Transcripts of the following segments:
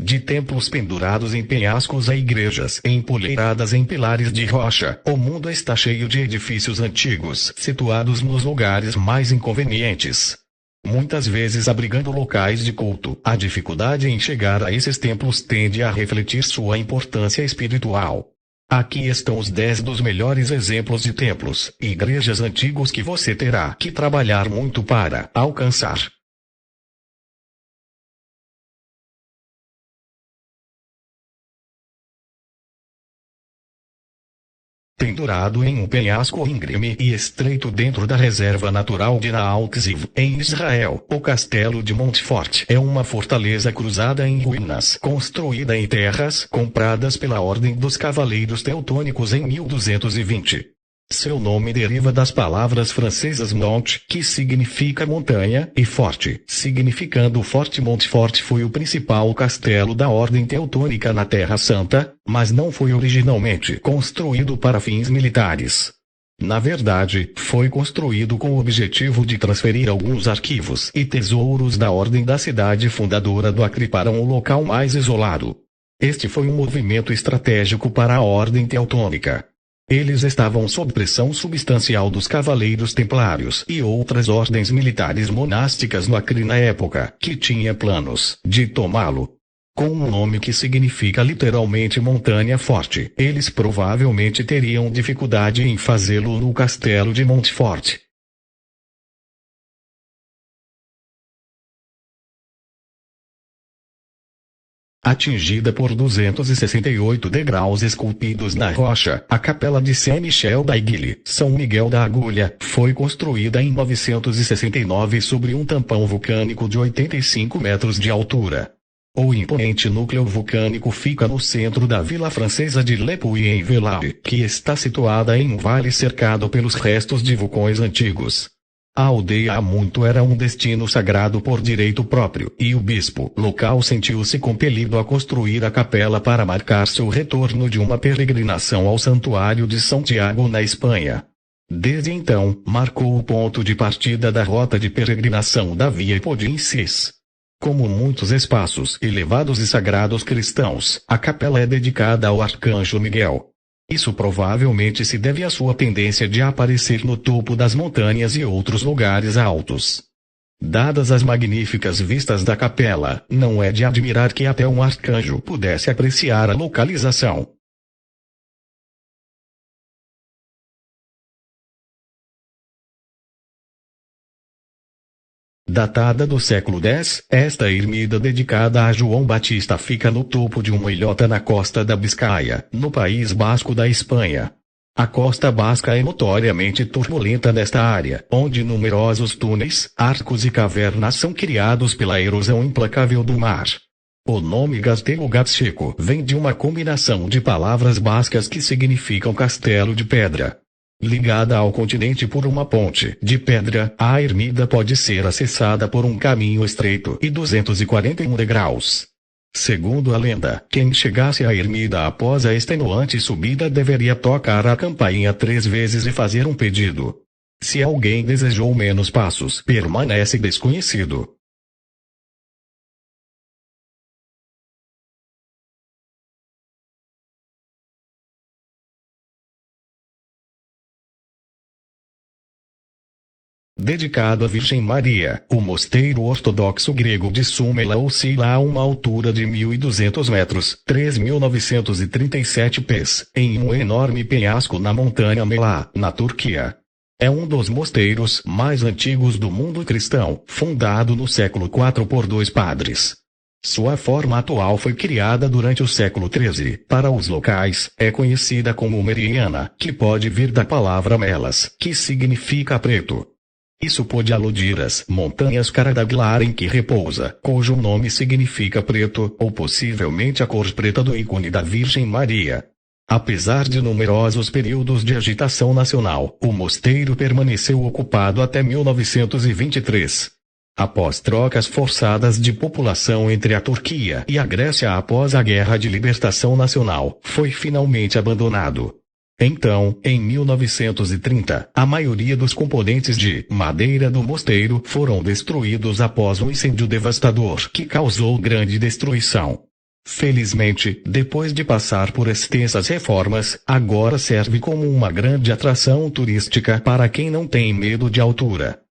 De templos pendurados em penhascos a igrejas empoleiradas em pilares de rocha, o mundo está cheio de edifícios antigos, situados nos lugares mais inconvenientes. Muitas vezes abrigando locais de culto, a dificuldade em chegar a esses templos tende a refletir sua importância espiritual. Aqui estão os 10 dos melhores exemplos de templos e igrejas antigos que você terá que trabalhar muito para alcançar. Pendurado em um penhasco íngreme e estreito dentro da reserva natural de Naal Tziv, em Israel, o castelo de Montfort é uma fortaleza cruzada em ruínas, construída em terras compradas pela Ordem dos Cavaleiros Teutônicos em 1220. Seu nome deriva das palavras francesas Mont, que significa montanha, e Forte, significando Forte. Montfort foi o principal castelo da Ordem Teutônica na Terra Santa, mas não foi originalmente construído para fins militares. Na verdade, foi construído com o objetivo de transferir alguns arquivos e tesouros da Ordem da cidade fundadora do Acre para um local mais isolado. Este foi um movimento estratégico para a Ordem Teutônica. Eles estavam sob pressão substancial dos Cavaleiros Templários e outras ordens militares monásticas no Acre na época, que tinha planos de tomá-lo. Com um nome que significa literalmente montanha forte, eles provavelmente teriam dificuldade em fazê-lo no castelo de Montfort. Atingida por 268 degraus esculpidos na rocha, a capela de Saint-Michel d'Aiguille, São Miguel da Agulha, foi construída em 969 sobre um tampão vulcânico de 85 metros de altura. O imponente núcleo vulcânico fica no centro da vila francesa de Le Puy-en-Velay, que está situada em um vale cercado pelos restos de vulcões antigos. A aldeia há muito era um destino sagrado por direito próprio, e o bispo local sentiu-se compelido a construir a capela para marcar seu retorno de uma peregrinação ao Santuário de Santiago na Espanha. Desde então, marcou o ponto de partida da rota de peregrinação da Via Podincis. Como muitos espaços elevados e sagrados cristãos, a capela é dedicada ao Arcanjo Miguel. Isso provavelmente se deve à sua tendência de aparecer no topo das montanhas e outros lugares altos. Dadas as magníficas vistas da capela, não é de admirar que até um arcanjo pudesse apreciar a localização. Datada do século X, esta ermida dedicada a João Batista fica no topo de uma ilhota na costa da Biscaia, no País Basco da Espanha. A costa basca é notoriamente turbulenta nesta área, onde numerosos túneis, arcos e cavernas são criados pela erosão implacável do mar. O nome Castelo Gatxeco vem de uma combinação de palavras bascas que significam castelo de pedra. Ligada ao continente por uma ponte de pedra, a ermida pode ser acessada por um caminho estreito e 241 degraus. Segundo a lenda, quem chegasse à ermida após a extenuante subida deveria tocar a campainha 3 vezes e fazer um pedido. Se alguém desejou menos passos, permanece desconhecido. Dedicado à Virgem Maria, o mosteiro ortodoxo grego de Súmela oscila a uma altura de 1.200 metros, 3.937 pés, em um enorme penhasco na montanha Melá, na Turquia. É um dos mosteiros mais antigos do mundo cristão, fundado no século IV por 2 padres. Sua forma atual foi criada durante o século XIII. Para os locais, é conhecida como Meriana, que pode vir da palavra melas, que significa preto. Isso pode aludir às montanhas Caradaglar em que repousa, cujo nome significa preto, ou possivelmente a cor preta do ícone da Virgem Maria. Apesar de numerosos períodos de agitação nacional, o mosteiro permaneceu ocupado até 1923. Após trocas forçadas de população entre a Turquia e a Grécia após a Guerra de Libertação Nacional, foi finalmente abandonado. Então, em 1930, a maioria dos componentes de madeira do mosteiro foram destruídos após um incêndio devastador que causou grande destruição. Felizmente, depois de passar por extensas reformas, agora serve como uma grande atração turística para quem não tem medo de altura.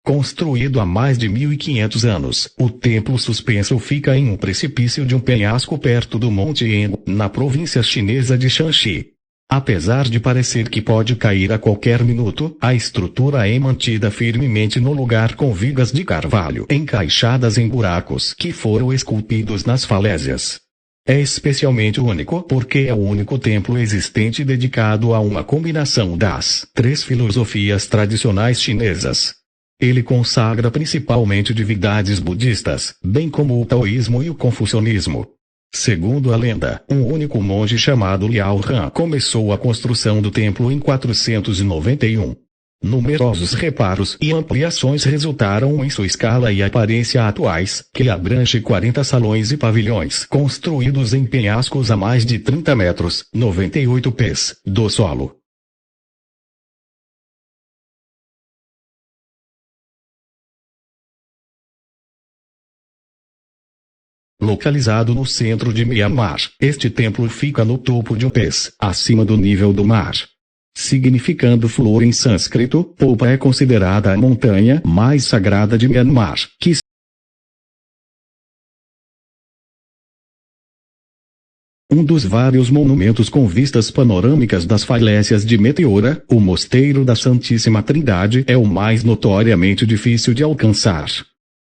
Construído há mais de 1500 anos, o templo suspenso fica em um precipício de um penhasco perto do Monte Engu, na província chinesa de Shanxi. Apesar de parecer que pode cair a qualquer minuto, a estrutura é mantida firmemente no lugar com vigas de carvalho encaixadas em buracos que foram esculpidos nas falésias. É especialmente único porque é o único templo existente dedicado a uma combinação das 3 filosofias tradicionais chinesas. Ele consagra principalmente divindades budistas, bem como o taoísmo e o confucionismo. Segundo a lenda, um único monge chamado Liao Han começou a construção do templo em 491. Numerosos reparos e ampliações resultaram em sua escala e aparência atuais, que abrange 40 salões e pavilhões construídos em penhascos a mais de 30 metros, 98 pés, do solo. Localizado no centro de Myanmar, este templo fica no topo de um pés, acima do nível do mar. Significando flor em sânscrito, Popa é considerada a montanha mais sagrada de Myanmar, que um dos vários monumentos com vistas panorâmicas das falésias de Meteora, o Mosteiro da Santíssima Trindade é o mais notoriamente difícil de alcançar.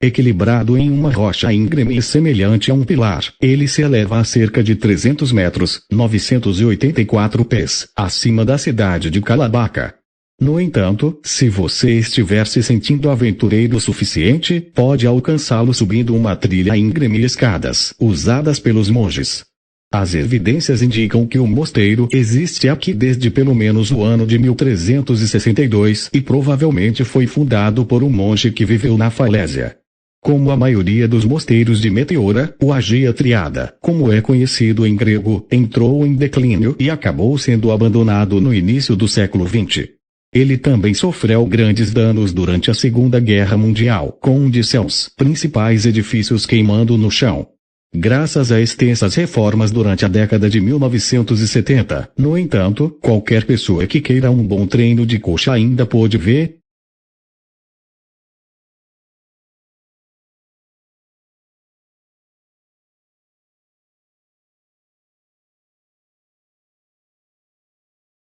Equilibrado em uma rocha íngreme e semelhante a um pilar, ele se eleva a cerca de 300 metros, 984 pés, acima da cidade de Calabaca. No entanto, se você estiver se sentindo aventureiro o suficiente, pode alcançá-lo subindo uma trilha íngreme e escadas, usadas pelos monges. As evidências indicam que o mosteiro existe aqui desde pelo menos o ano de 1362 e provavelmente foi fundado por um monge que viveu na falésia. Como a maioria dos mosteiros de Meteora, o Agia Triada, como é conhecido em grego, entrou em declínio e acabou sendo abandonado no início do século XX. Ele também sofreu grandes danos durante a Segunda Guerra Mundial, com um de seus principais edifícios queimando no chão. Graças a extensas reformas durante a década de 1970, no entanto, qualquer pessoa que queira um bom treino de coxa ainda pode ver.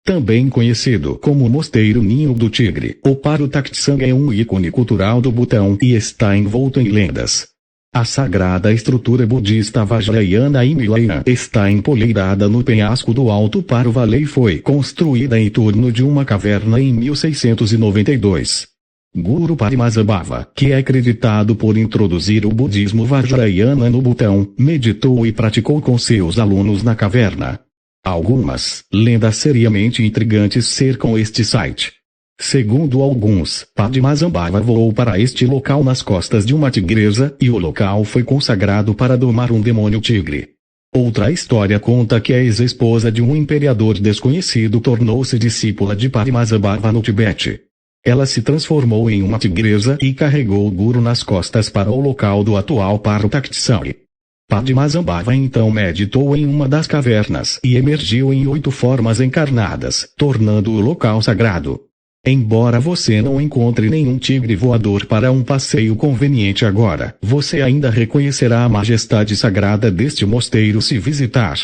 Também conhecido como Mosteiro Ninho do Tigre, o Paro Taktsang é um ícone cultural do Butão e está envolto em lendas. A sagrada estrutura budista Vajrayana Himalayan está empoleirada no penhasco do Alto Paro Valley e foi construída em torno de uma caverna em 1692. Guru Padmasambhava, que é acreditado por introduzir o budismo Vajrayana no Butão, meditou e praticou com seus alunos na caverna. Algumas lendas seriamente intrigantes cercam este site. Segundo alguns, Padmasambhava voou para este local nas costas de uma tigresa, e o local foi consagrado para domar um demônio tigre. Outra história conta que a ex-esposa de um imperador desconhecido tornou-se discípula de Padmasambhava no Tibete. Ela se transformou em uma tigresa e carregou o guru nas costas para o local do atual Paro Taktsang. Padmasambhava então meditou em uma das cavernas e emergiu em 8 formas encarnadas, tornando o local sagrado. Embora você não encontre nenhum tigre voador para um passeio conveniente agora, você ainda reconhecerá a majestade sagrada deste mosteiro se visitar.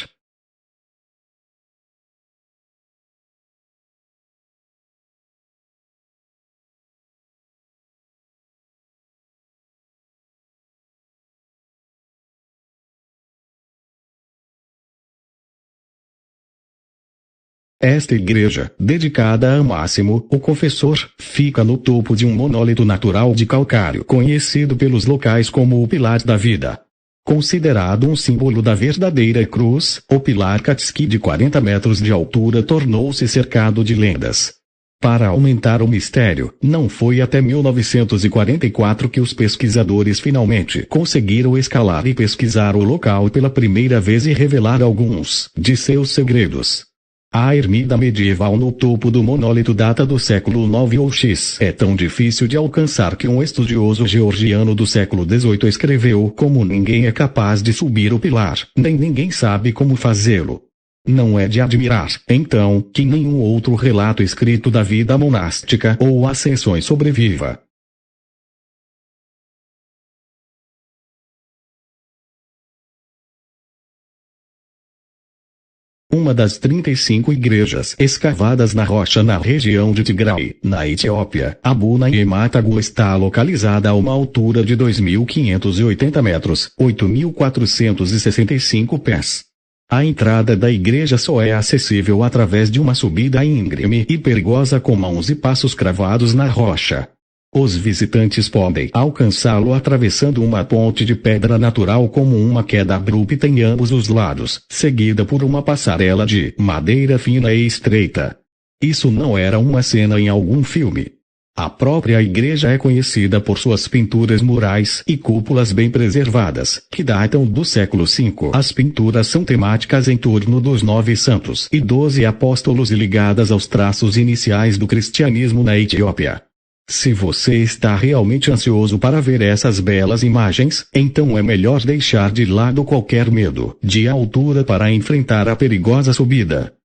Esta igreja, dedicada a Máximo, o Confessor, fica no topo de um monólito natural de calcário conhecido pelos locais como o Pilar da Vida. Considerado um símbolo da verdadeira cruz, o Pilar Katski de 40 metros de altura tornou-se cercado de lendas. Para aumentar o mistério, não foi até 1944 que os pesquisadores finalmente conseguiram escalar e pesquisar o local pela primeira vez e revelar alguns de seus segredos. A ermida medieval no topo do monólito data do século IX ou X. É tão difícil de alcançar que um estudioso georgiano do século XVIII escreveu: como ninguém é capaz de subir o pilar, nem ninguém sabe como fazê-lo. Não é de admirar, então, que nenhum outro relato escrito da vida monástica ou ascensões sobreviva. Uma das 35 igrejas escavadas na rocha na região de Tigray, na Etiópia, Abu Naim Atagu, está localizada a uma altura de 2.580 metros, 8.465 pés. A entrada da igreja só é acessível através de uma subida íngreme e perigosa com 11 passos cravados na rocha. Os visitantes podem alcançá-lo atravessando uma ponte de pedra natural como uma queda abrupta em ambos os lados, seguida por uma passarela de madeira fina e estreita. Isso não era uma cena em algum filme. A própria igreja é conhecida por suas pinturas murais e cúpulas bem preservadas, que datam do século V. As pinturas são temáticas em torno dos 9 santos e 12 apóstolos e ligadas aos traços iniciais do cristianismo na Etiópia. Se você está realmente ansioso para ver essas belas imagens, então é melhor deixar de lado qualquer medo de altura para enfrentar a perigosa subida.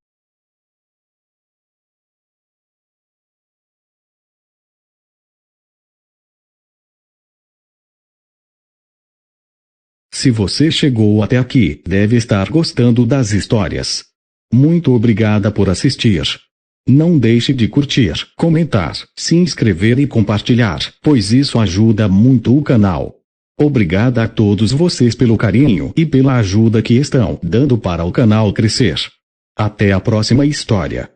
Se você chegou até aqui, deve estar gostando das histórias. Muito obrigada por assistir. Não deixe de curtir, comentar, se inscrever e compartilhar, pois isso ajuda muito o canal. Obrigada a todos vocês pelo carinho e pela ajuda que estão dando para o canal crescer. Até a próxima história.